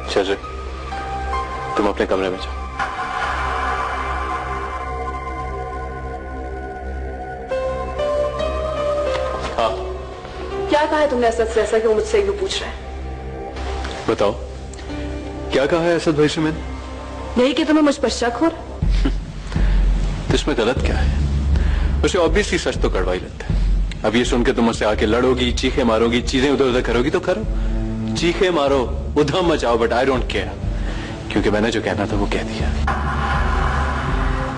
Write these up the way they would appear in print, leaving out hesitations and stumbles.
शर्जी, तुम अपने कमरे में जाओ। हाँ, क्या कहा है तुमने असद से ऐसा कि वो मुझसे यूं पूछ रहे हैं? बताओ, क्या कहा है असद भाई से मैंने? यही कि तुम्हें मुझ पर शक हो रहा? तो इसमें गलत क्या है? उसे ऑब्वियसली सच तो कड़वा ही लगता है। अब ये सुन के तुम मुझसे आके लड़ोगी, चीखे मारोगी, चीजें उधर उधर करोगी तो करो, चीखे मारो, उधम मचाओ, बट आई डोंट केयर, क्योंकि मैंने जो कहना था वो कह दिया।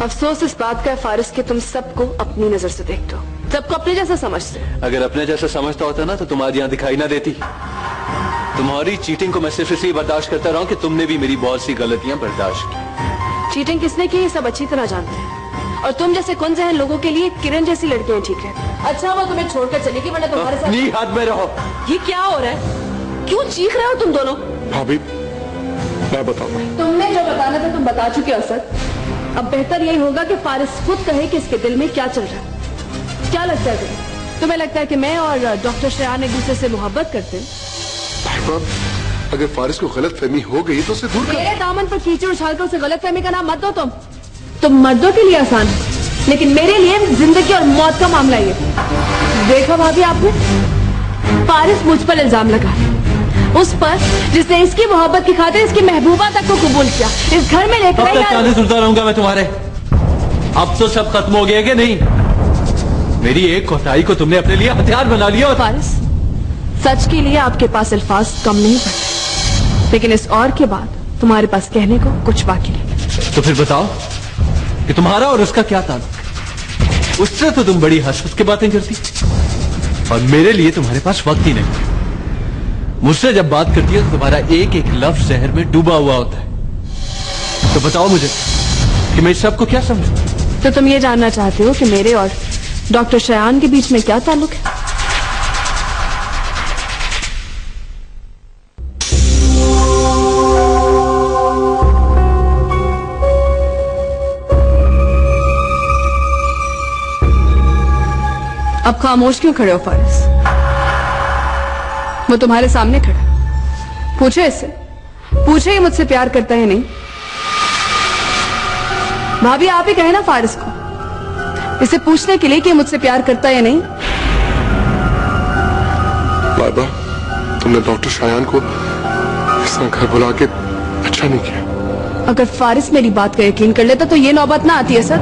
अफसोस इस बात का है फारिस कि तुम सबको अपनी नजर से देखते हो, सबको अपने जैसा समझते हो। अगर अपने जैसा समझता होता ना तो तुम आज यहाँ दिखाई ना देती। तुम्हारी चीटिंग को मैं सिर्फ इसलिए बर्दाश्त करता रहा हूं कि तुमने भी मेरी बहुत सी गलतियां बर्दाश्त की। चीटिंग किसने की ये सब अच्छी तरह जानते हैं, और तुम जैसे कुंजहन लोगों के लिए किरण जैसी लड़कियां ठीक है। अच्छा वो तुम्हें छोड़कर चलेगी, वरना तुम्हारे साथ। अपनी हाथ में रहो। ये क्या हो रहा है? क्यों चीख रहे हो तुम दोनों? भाभी, मैं बताऊंगा। तुमने जो बताना था तुम बता चुके हो असद। अब बेहतर यही होगा कि फारिस खुद कहे कि इसके दिल में क्या चल रहा है। क्या लगता है तुम्हें लगता है कि मैं और डॉक्टर शयान एक दूसरे से मोहब्बत करते हैं? अगर फारिस को गलत फहमी हो गई तो उसे दूर कर। मेरे दामन पर कीचड़ उछालकर उसे गलत फहमी का नाम मत दो। तुम मर्दों के लिए आसान है, लेकिन मेरे लिए जिंदगी और मौत का मामला ये। देखा भाभी आपने, फारिस मुझ पर इल्जाम लगा, उस पर जिसने इसकी मोहब्बत की खातिर इसकी महबूबा तक को कबूल किया, इस घर में लेकर गाने सुनता रहूंगा मैं तुम्हारे। अब तो सब खत्म हो गया कि नहीं? मेरी एक कोताही को तुमने अपने लिए हथियार बना लिया। फारिस, सच के लिए आपके पास अल्फाज कम नहीं पड़ते, लेकिन इस और के बाद तुम्हारे पास कहने को कुछ बाकी नहीं। तो फिर बताओ कि तुम्हारा और उसका क्या ताल्लुक? उससे तो तुम बड़ी हंस के बातें करती, और मेरे लिए तुम्हारे पास वक्त ही नहीं। मुझसे जब बात करती है तो तुम्हारा एक एक लफ्ज जहर में डूबा हुआ होता है। तो बताओ मुझे कि मैं इस सब को क्या समझूं? तो तुम ये जानना चाहते हो कि मेरे और डॉक्टर शयान के बीच में क्या ताल्लुक है? अब खामोश क्यों खड़े हो फारिस? वो तुम्हारे सामने खड़ा, पूछे इससे, पूछे ये मुझसे प्यार करता है नहीं? भाभी आप ही कहे ना फारिस को, इसे पूछने के लिए कि मुझसे प्यार करता है या नहीं। लाइबा, तुमने डॉक्टर शायान को इस तरह घर बुला के अच्छा नहीं किया। अगर फारिस मेरी बात का यकीन कर लेता तो ये नौबत ना आती है सर।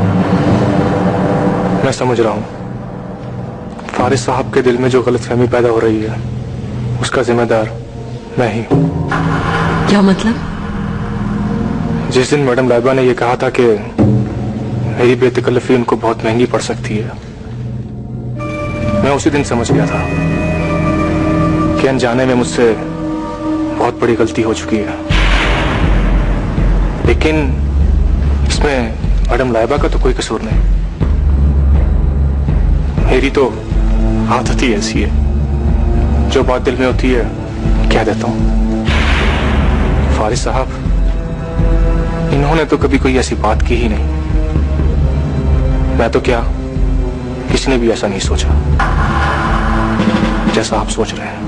मैं समझ रहा हूँ, फारिस साहब के दिल में जो गलतफहमी पैदा हो रही है उसका जिम्मेदार मैं ही हूँ। क्या मतलब? जिस दिन मैडम लाइबा ने यह कहा था कि मेरी बेतकल्लफी उनको बहुत महंगी पड़ सकती है, मैं उसी दिन समझ गया था कि अनजाने में मुझसे बहुत बड़ी गलती हो चुकी है। लेकिन इसमें मैडम लाइबा का तो कोई कसूर नहीं, मेरी तो आदत ही ऐसी है, जो बात दिल में होती है कह देता हूँ। फारिस साहब, इन्होंने तो कभी कोई ऐसी बात की ही नहीं। मैं तो क्या, किसी ने भी ऐसा नहीं सोचा जैसा आप सोच रहे हैं।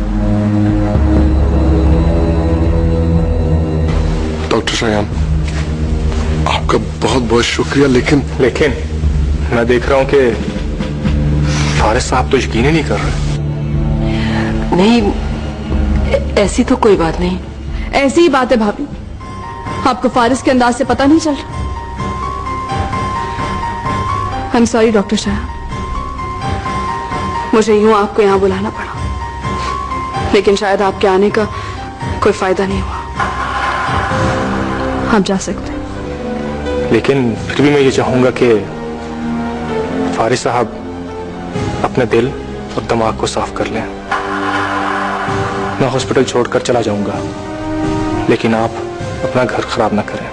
डॉक्टर शायान, आपका बहुत बहुत शुक्रिया। लेकिन मैं देख रहा हूं कि फारिस साहब तो यकीन ही नहीं कर रहे। नहीं, ऐसी तो कोई बात नहीं। ऐसी ही बात है भाभी, आपको फारिस के अंदाज से पता नहीं चल रहा। I am sorry doctor Shah, मुझे यूं आपको यहां बुलाना पड़ा, लेकिन शायद आपके आने का कोई फायदा नहीं हुआ। आप जा सकते हैं। लेकिन फिर भी मैं ये चाहूंगा कि फारिस साहब अपने दिल और दिमाग को साफ कर लें। मैं हॉस्पिटल छोड़कर चला जाऊंगा, लेकिन आप अपना घर खराब ना करें।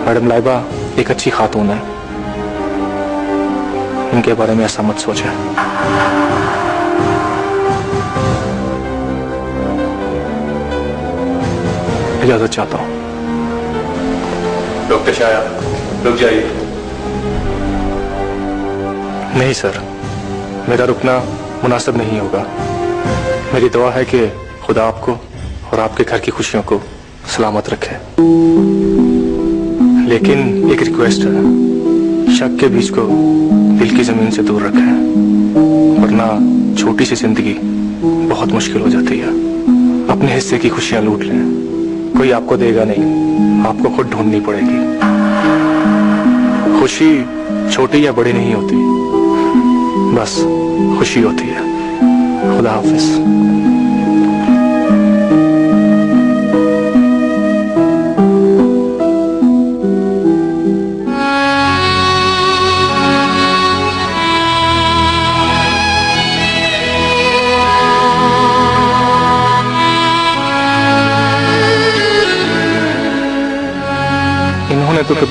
मैडम लाइबा एक अच्छी खातून है, इनके बारे में ऐसा मत सोचें। इजाजत चाहता हूं। डॉक्टर शाया, रुक जाइए। नहीं सर, मेरा रुकना मुनासिब नहीं होगा। मेरी दुआ है कि खुदा आपको और आपके घर की खुशियों को सलामत रखे। लेकिन एक रिक्वेस्ट है, शक के बीज को दिल की जमीन से दूर रखें, वरना छोटी सी जिंदगी बहुत मुश्किल हो जाती है। अपने हिस्से की खुशियां लूट लें, कोई आपको देगा नहीं, आपको खुद ढूंढनी पड़ेगी। खुशी छोटी या बड़ी नहीं होती, बस खुशी होती है। खुदा हाफिज। इन्होंने तो कभी